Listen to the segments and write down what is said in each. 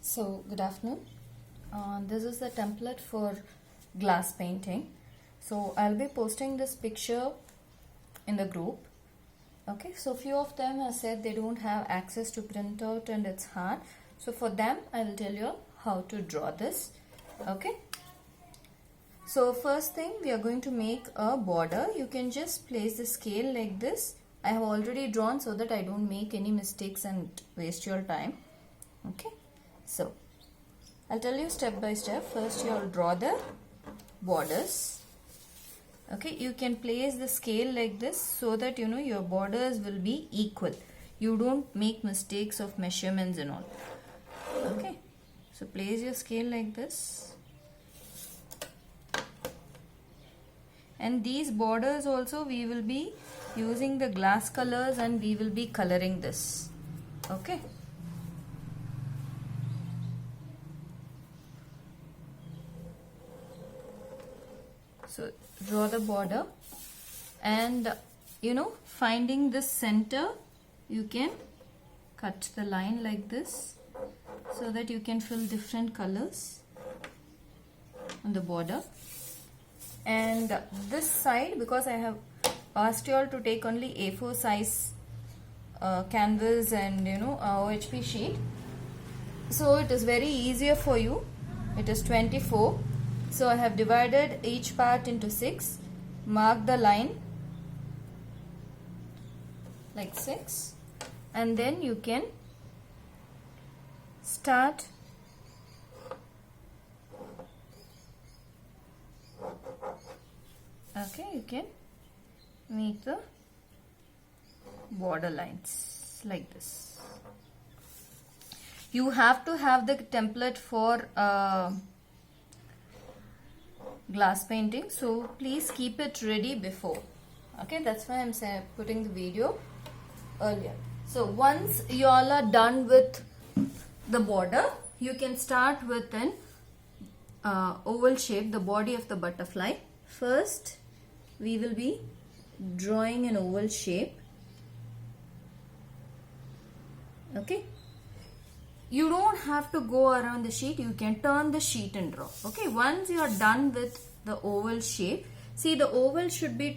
So, good afternoon. This is the template for glass painting. So, I'll be posting this picture in the group. Okay, so few of them have said they don't have access to printout and it's hard. So, for them, I will tell you how to draw this. Okay. So, first thing we are going to make a border. You can just place the scale like this. I have already drawn so that I don't make any mistakes and waste your time. Okay. So, I'll tell you step by step. First, you'll draw the borders. Okay, you can place the scale like this so that your borders will be equal. You don't make mistakes of measurements and all. Okay, so place your scale like this. And these borders also we will be using the glass colors and we will be coloring this. Okay. So draw the border and finding the center, you can cut the line like this so that you can fill different colors on the border. And this side, because I have asked you all to take only A4 size canvas and OHP sheet, so it is very easier for you. It is 24. So I have divided each part into 6, mark the line like 6, and then you can start you can make the border lines like this. You have to have the template for glass painting, so please keep it ready before. Okay, that's why I'm putting the video earlier. So once you all are done with the border, you can start with an oval shape, the body of the butterfly. First, we will be drawing an oval shape. Okay. You don't have to go around the sheet. You can turn the sheet and draw. Okay. Once you are done with the oval shape, see the oval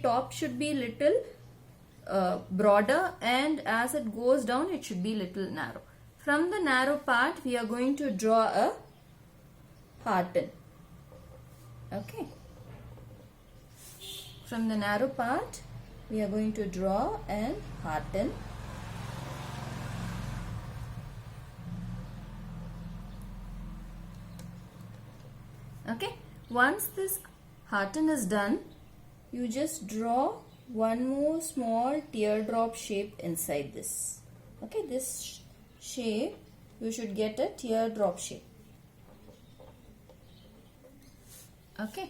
top should be little broader, and as it goes down, it should be little narrow. From the narrow part, we are going to draw a hearten. Okay. From the narrow part, we are going to draw an hearten. Okay, once this hearten is done, you just draw one more small teardrop shape inside this. Okay, this shape, you should get a teardrop shape. Okay.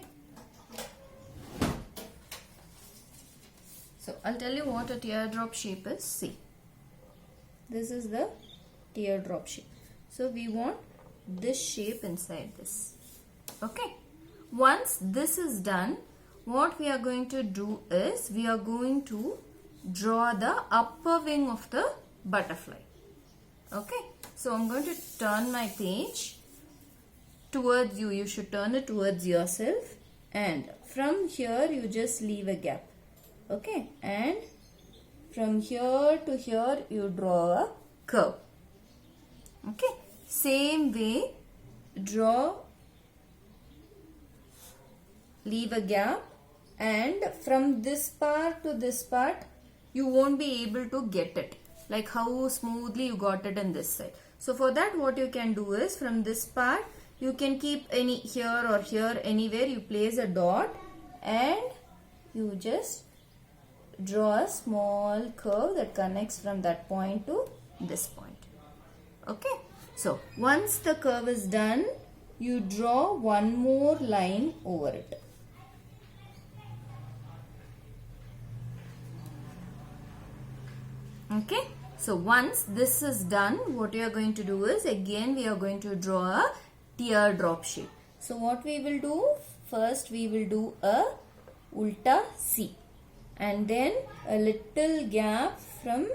So, I'll tell you what a teardrop shape is. See, this is the teardrop shape. So, we want this shape inside this. Okay. Once this is done, what we are going to do is, we are going to draw the upper wing of the butterfly. Okay. So, I'm going to turn my page towards you. You should turn it towards yourself. And from here, you just leave a gap. Okay, and from here to here you draw a curve. Okay, same way draw, leave a gap, and from this part to this part you won't be able to get it like how smoothly you got it in this side. So for that, what you can do is, from this part you can keep any here or here, anywhere you place a dot and you just draw a small curve that connects from that point to this point. Okay, so once the curve is done, you draw one more line over it. Okay, so once this is done, what you are going to do is, again we are going to draw a teardrop shape. So what we will do, first we will do a ulta C. And then a little gap from,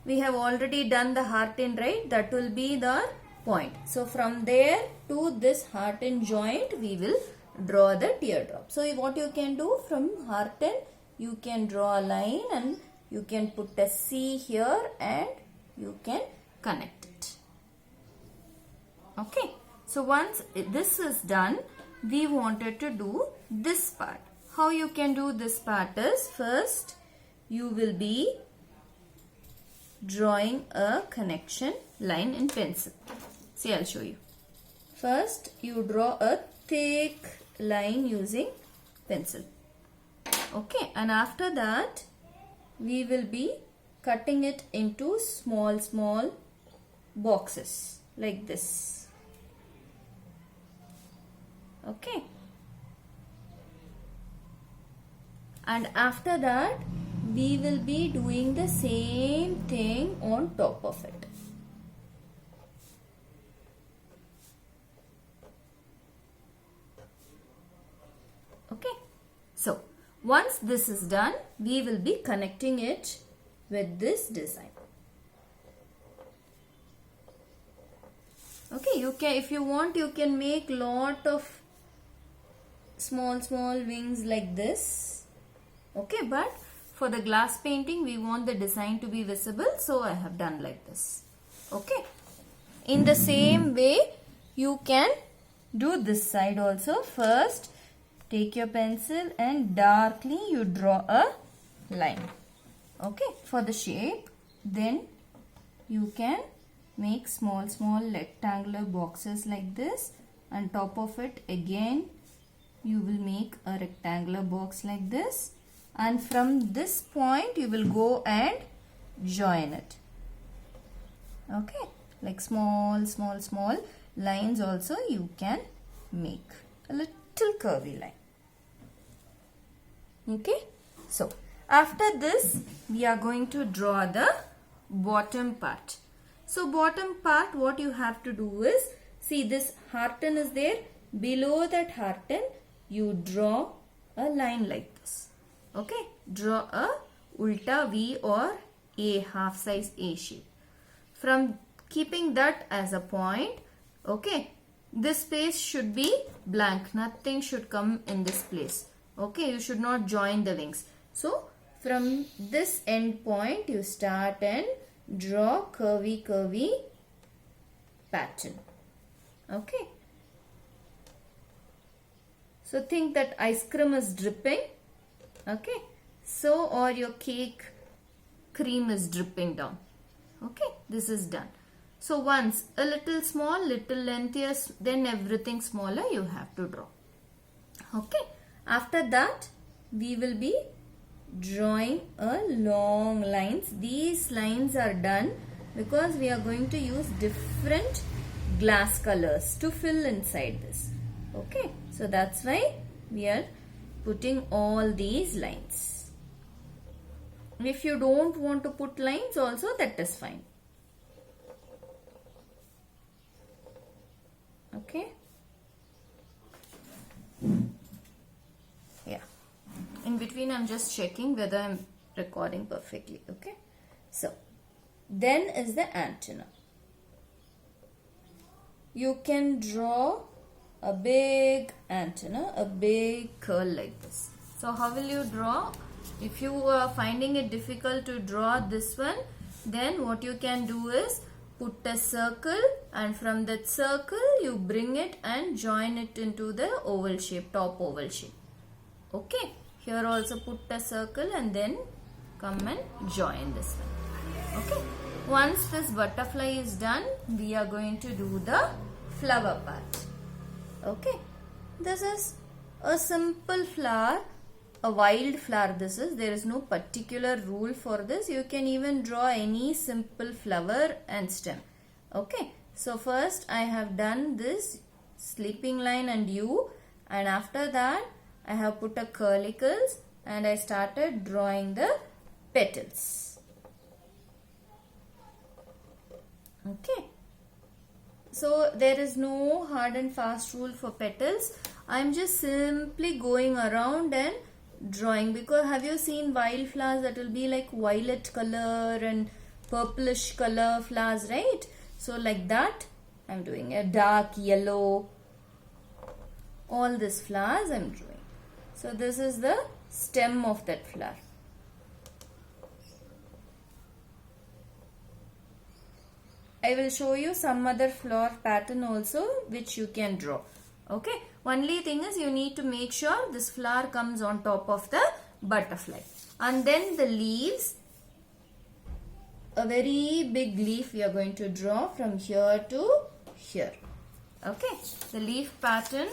we have already done the hearten, right? That will be the point. So from there to this heart and joint we will draw the teardrop. So what you can do, from heart and you can draw a line and you can put a C here and you can connect it. Okay. So once this is done, we wanted to do this part. How you can do this part is, first you will be drawing a connection line in pencil. See, I'll show you. First you draw a thick line using pencil. Okay, and after that we will be cutting it into small boxes like this. Okay, and after that we will be doing the same thing on top of it. Okay, so once this is done, we will be connecting it with this design. Okay, you can, if you want, you can make lot of small wings like this. Okay, but for the glass painting we want the design to be visible, so I have done like this. Okay, in the same way you can do this side also. First take your pencil and darkly you draw a line, okay, for the shape. Then you can make small rectangular boxes like this. On top of it again you will make a rectangular box like this, and from this point you will go and join it. Okay, like small lines also you can make, a little curvy line. Okay, so after this we are going to draw the bottom part. So bottom part, what you have to do is, see, this hearten is there. Below that hearten you draw a line like this. Okay, draw a ulta V or A, half size A shape. From keeping that as a point, okay, this space should be blank. Nothing should come in this place. Okay, you should not join the wings. So from this end point you start and draw curvy pattern. Okay, so think that ice cream is dripping. Okay, so, or your cake cream is dripping down. Okay, this is done. So once a little small, little lengthier, then everything smaller you have to draw. Okay, after that we will be drawing a long lines. These lines are done because we are going to use different glass colors to fill inside this. Okay, so that's why we are putting all these lines. If you don't want to put lines also, that is fine. Okay, yeah, in between I'm just checking whether I'm recording perfectly. Okay, so then is the antenna. You can draw a big antenna, a big curl like this. So how will you draw? If you are finding it difficult to draw this one, then what you can do is put a circle, and from that circle you bring it and join it into the oval shape, top oval shape. Okay, here also put a circle and then come and join this one. Okay, once this butterfly is done, we are going to do the flower part. Okay, this is a simple flower, a wild flower. This is, there is no particular rule for this. You can even draw any simple flower and stem. Okay, so first I have done this sleeping line and U, and after that I have put a curlicles and I started drawing the petals. Okay, so there is no hard and fast rule for petals. I am just simply going around and drawing, because have you seen wild flowers that will be like violet color and purplish color flowers, right? So like that I'm doing a dark yellow. All these flowers I'm drawing. So this is the stem of that flower. I will show you some other flower pattern also which you can draw. Okay. Only thing is you need to make sure this flower comes on top of the butterfly. And then the leaves. A very big leaf we are going to draw from here to here. Okay. The leaf pattern.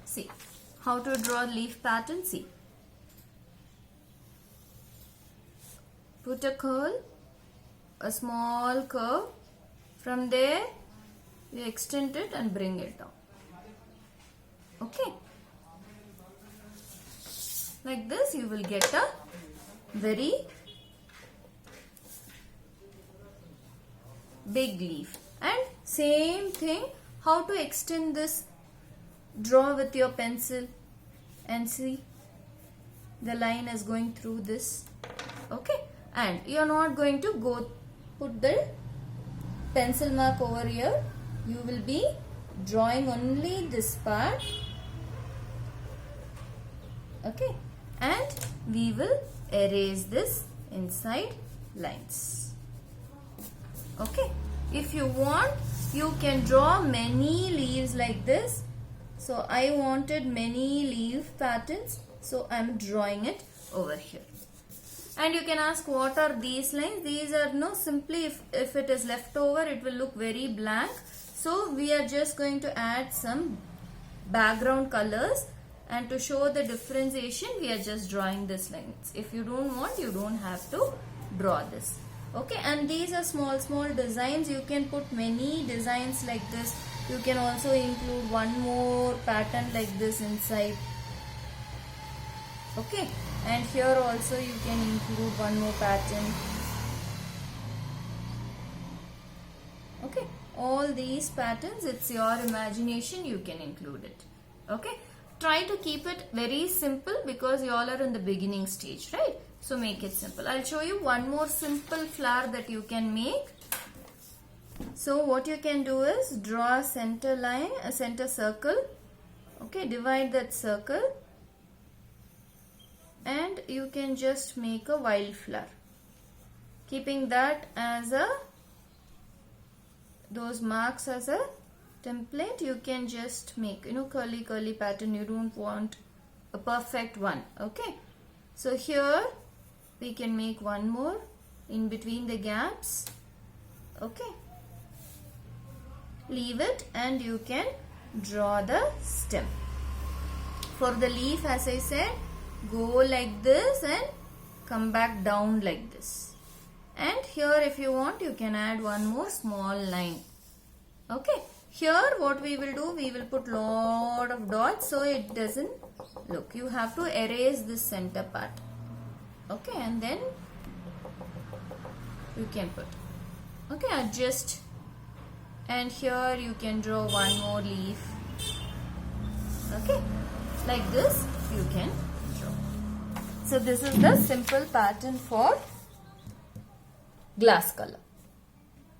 See how to draw leaf pattern. See, put a curl, a small curve. From there you extend it and bring it down. Okay, like this you will get a very big leaf. And same thing, how to extend this. Draw with your pencil and see the line is going through this. Okay, and you are not going to go put the pencil mark over here. You will be drawing only this part. Okay, and we will erase this inside lines. Okay, if you want you can draw many leaves like this. So I wanted many leaf patterns, so I am drawing it over here. And you can ask, what are these lines? These are simply if it is left over, it will look very blank. So we are just going to add some background colors, and to show the differentiation we are just drawing this lines. If you don't want, you don't have to draw this. Okay, and these are small designs. You can put many designs like this. You can also include one more pattern like this inside. Okay, and here also you can include one more pattern. Okay, all these patterns, it's your imagination, you can include it. Okay, try to keep it very simple because you all are in the beginning stage, right? So make it simple. I'll show you one more simple flower that you can make. So what you can do is draw a center line, a center circle. Okay, divide that circle and you can just make a wildflower. Keeping that as those marks as a template, you can just make curly pattern. You don't want a perfect one. Okay, so here we can make one more in between the gaps. Okay, leave it and you can draw the stem. For the leaf, as I said, go like this and come back down like this. And here if you want, you can add one more small line. Okay, here what we will do, we will put lot of dots so it doesn't look. You have to erase this center part. Okay, and then you can put. Okay, adjust. And here you can draw one more leaf. Okay, like this you can draw. So this is the simple pattern for glass color.